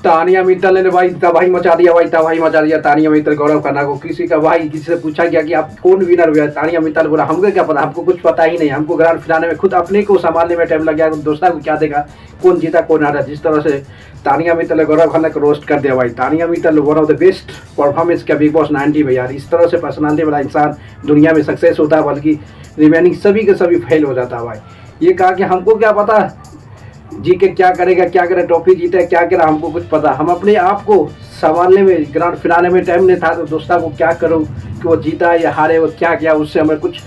तानिया मित्तल ने भाई तबाही मचा दिया, भाई तबाही मचा दिया तानिया मित्तल गौरव खन्ना को। किसी का भाई किसी से पूछा गया कि आप कौन विनर हुआ, तानिया मित्तल बोला हमको क्या पता, हमको कुछ पता ही नहीं, हमको ग्रांड फिनाले में खुद अपने को संभालने में टाइम लग गया, दूसरा को क्या देगा कौन जीता कौन हारा। जिस तरह से तानिया मित्तल ने गौरव खन्ना को रोस्ट कर दिया भाई। Tania Mittal one of the best performance का बिग बॉस 90 में यार। इस तरह से पर्सनालिटी वाला इंसान दुनिया में सक्सेस होता है, बल्कि रिमेनिंग सभी के सभी फेल हो जाता है भाई। ये कहा कि हमको क्या पता जी के क्या करेगा, क्या करे, ट्रॉफी जीते क्या करा, हमको कुछ पता, हम अपने आप को संभालने में ग्रांड फिनाले में टाइम नहीं था, तो दोस्तों को क्या करूं कि वो जीता या हारे, वो क्या किया, उससे हमें कुछ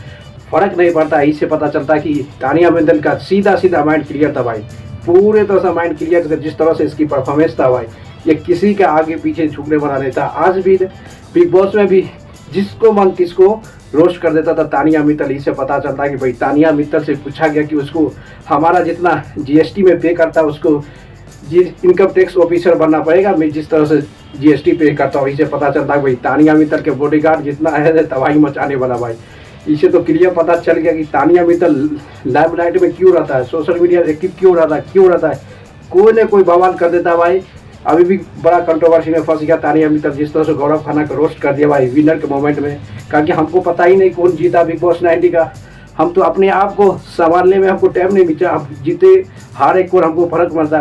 फर्क नहीं पड़ता। इससे पता चलता कि तानिया मित्तल का सीधा सीधा माइंड क्लियर था भाई, पूरे तरह से माइंड क्लियर था। जिस तरह से इसकी परफॉर्मेंस था भाई, ये किसी के आगे पीछे झुकने वाला नहीं था। आज भी बिग बॉस में भी जिसको मन किसको रोस्ट कर देता था तानिया मित्तल। इससे पता चलता है कि भाई तानिया मित्तल से पूछा गया कि उसको हमारा जितना जीएसटी में पे करता है उसको इनकम टैक्स ऑफिसर बनना पड़ेगा, मैं जिस तरह से जीएसटी पे करता हूँ। इससे पता चलता है भाई तानिया मित्तल के बॉडीगार्ड जितना है तबाही मचाने वाला भाई। इससे तो क्लियर पता चल गया कि तानिया मित्तल लाइमलाइट में क्यों रहता है, सोशल मीडिया एक्टिव क्यों रहता है, कोई न कोई बवाल कर देता है भाई। अभी भी बड़ा कंट्रोवर्सी में फंस गया तानिया मित्तल, जिस तरह से गौरव खन्ना को रोस्ट कर दिया भाई विनर के मोमेंट में। कहा कि हमको पता ही नहीं कौन जीता बिग बॉस 90 का, हम तो अपने आप को संभालने में हमको टाइम नहीं मिला, अब जीते हारे को हमको फर्क पड़ता।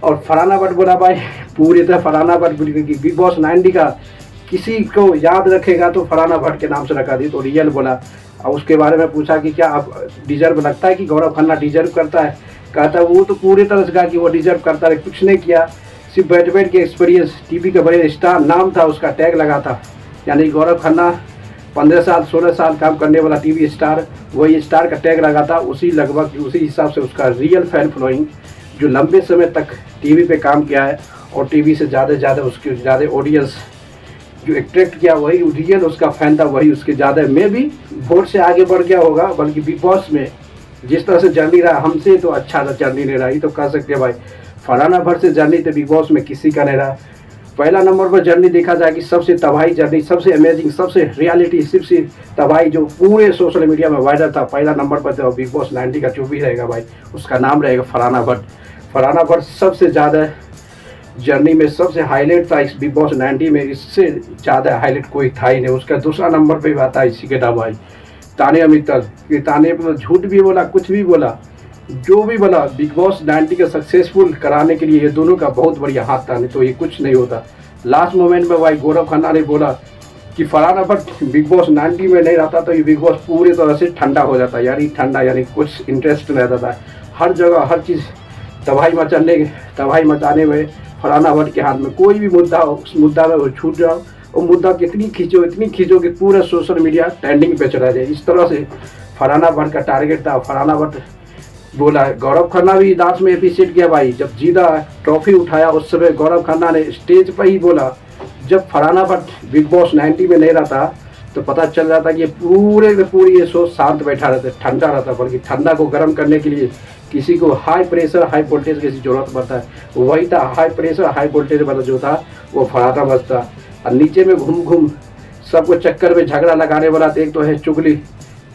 और फरहाना भट्ट बोला भाई, पूरी तरह फरहाना भट्ट बिग बॉस 90 का किसी को याद रखेगा तो फरहाना भट्ट के नाम से रखा दी, तो रियल बोला। और उसके बारे में पूछा कि क्या आप डिजर्व लगता है कि गौरव खन्ना डिजर्व करता है, कहता वो तो पूरी तरह से कहा कि वो डिजर्व करता है, कुछ नहीं किया, सिर्फ बैठ के एक्सपीरियंस, टीवी के बड़े स्टार नाम था उसका टैग लगा था। यानी गौरव खन्ना 15 साल 16 साल काम करने वाला टीवी स्टार, वही स्टार का टैग लगा था। उसी लगभग उसी हिसाब से उसका रियल फैन फॉलोइंग, जो लंबे समय तक टीवी पे काम किया है और टीवी से ज़्यादा उसकी ज़्यादा ऑडियंस जो अट्रैक्ट किया, वही रियल उसका फैन था, वही उसके ज़्यादा में भी वोट से आगे बढ़ गया होगा। बल्कि बिग बॉस में जिस तरह से जर्नी रहा, हमसे तो अच्छा जर्नी नहीं रहा, ये तो कह सकते हैं भाई। फरहाना भट्ट से जर्नी तो बिग बॉस में किसी का नहीं रहा। पहला नंबर पर जर्नी देखा जाए कि सबसे तबाही जर्नी, सबसे अमेजिंग, सबसे रियलिटी, सबसे तबाही जो पूरे सोशल मीडिया में वायरल था, पहला नंबर पर तो बिग बॉस 90 का जो भी रहेगा भाई, उसका नाम रहेगा फरहाना भट्ट। फरहाना भट्ट सबसे ज़्यादा जर्नी में सबसे हाईलाइट था इस बिग बॉस 90 में, इससे ज़्यादा हाईलाइट कोई था ही नहीं। उसका दूसरा नंबर पर भी आता है इसी के नाम भाई तानिया मित्तल। ये तानिया मित्तल झूठ भी बोला, कुछ भी बोला, जो भी बोला, बिग बॉस 90 का सक्सेसफुल कराने के लिए ये दोनों का बहुत बढ़िया हाथ था, नहीं तो ये कुछ नहीं होता। लास्ट मोमेंट में भाई गौरव खन्ना ने बोला कि फरहाना भट्ट बिग बॉस 90 में नहीं रहता तो ये बिग बॉस पूरी तरह से ठंडा हो जाता, यानी ठंडा, यानी कुछ इंटरेस्ट नहीं रहता था। हर जगह हर चीज़ तबाही मचाने में फरहाना भट्ट के हाथ में, कोई भी मुद्दा हो उस मुद्दा में वो छूट जाओ, और मुद्दा इतनी खींचो कि पूरा सोशल मीडिया ट्रेंडिंग पे चला जाए। इस तरह से फरहाना भट्ट का टारगेट था। फरहाना भट्ट बोला, गौरव खन्ना भी लास्ट में एप्रिशिएट किया भाई, जब जीता ट्रॉफी उठाया उस समय गौरव खन्ना ने स्टेज पर ही बोला, जब फरहाना भट्ट बिग बॉस 90 में नहीं रहता तो पता चल जाता कि ये पूरी ये शो शांत बैठा रहता, ठंडा रहता। बल्कि ठंडा को गर्म करने के लिए किसी को हाई प्रेशर हाई वोल्टेज की जरूरत पड़ता है, वही था हाई प्रेशर हाई वोल्टेज वाला जो था वो फरहाना भट्ट था। और नीचे में घूम सबको चक्कर में झगड़ा लगाने वाला, एक तो है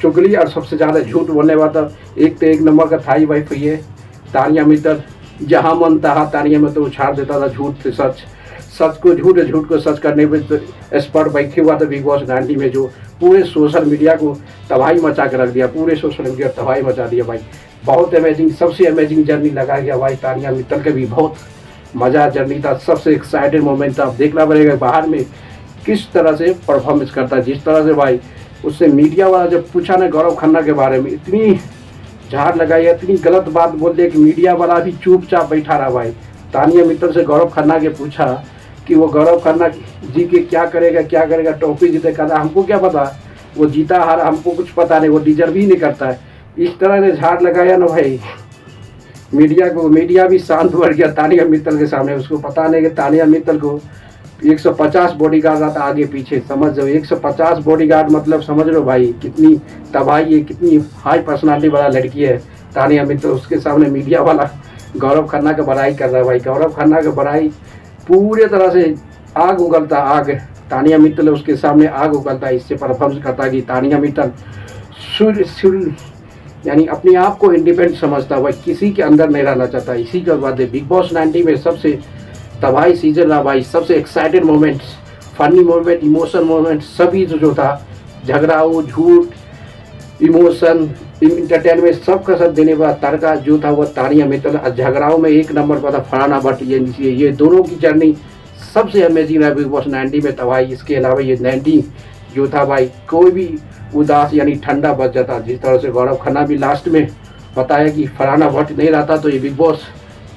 चुगली और सबसे ज़्यादा झूठ बोलने वाला, एक तो एक नंबर का था ही भाई ये तानिया मित्तल। जहाँ मन तहाँ तानिया मित्तल उछाड़ देता था झूठ से सच को झूठ को सच करने में तो एक्सपर्ट बैठे हुआ था बिग बॉस 90 में, जो पूरे सोशल मीडिया को तबाही मचा के रख दिया, पूरे सोशल मीडिया तबाही मचा दिया भाई। बहुत अमेजिंग, सबसे अमेजिंग जर्नी लगा गया भाई तानिया मित्तल के भी बहुत मज़ा जर्नी था, सबसे एक्साइटेड मोमेंट था। देखना पड़ेगा बाहर में किस तरह से परफॉर्मेंस करता है। जिस तरह से भाई उससे मीडिया वाला जब पूछा ना गौरव खन्ना के बारे में, इतनी झाड़ लगाई, इतनी गलत बात बोल दी कि मीडिया वाला भी चुपचाप बैठा रहा भाई। तानिया मित्तल से गौरव खन्ना के पूछा कि वो गौरव खन्ना जी के क्या करेगा, ट्रॉफी जीते, कहता हमको क्या पता, वो जीता हारा हमको कुछ पता नहीं, वो डिजर्व ही नहीं करता है। इस तरह से झाड़ लगाया ना भाई मीडिया भी शांत बढ़ गया तानिया मित्तल के सामने। उसको पता नहीं कि तानिया मित्तल को 150 बॉडीगार्ड आता आगे पीछे, समझ लो 150 बॉडीगार्ड, मतलब समझ लो भाई कितनी तबाही है, कितनी हाई पर्सनालिटी वाला लड़की है तानिया मित्तल। उसके सामने मीडिया वाला गौरव खन्ना का बड़ाई कर रहा है भाई। गौरव खन्ना का बड़ाई पूरे तरह से आग उगलता, आग तानिया मित्तल उसके सामने आग उगलता है। इससे परफॉर्मेंस करता है कि तानिया मित्तल सूर्य यानी अपने आप को इंडिपेंडेंट समझता है भाई, किसी के अंदर नहीं रहना चाहता। इसी के बाद बिग बॉस 90 में सबसे तबाही सीजन रहा भाई, सबसे excited moments, funny moment, emotion moment, सभी जो था, झगड़ा हो, झूठ, इमोशन, इंटरटेनमेंट, सबका सब देने के बाद तड़का जो था वो तानिया मित्तल, झगड़ाओं में एक नंबर पर था फरहाना भट्ट। ये दोनों की जर्नी सबसे अमेजिंग रहा बिग बॉस 90 में। तो भाई इसके अलावा ये 90 जो था भाई, कोई भी उदास यानी ठंडा बच जाता। जिस तरह से गौरव खन्ना भी लास्ट में बताया कि फरहाना भट्ट नहीं रहता तो ये बिग बॉस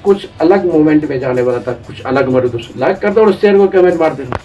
कुछ अलग मोमेंट में जाने वाला था, कुछ अलग मरुद। लाइक कर दो और शेयर को कमेंट मार देना।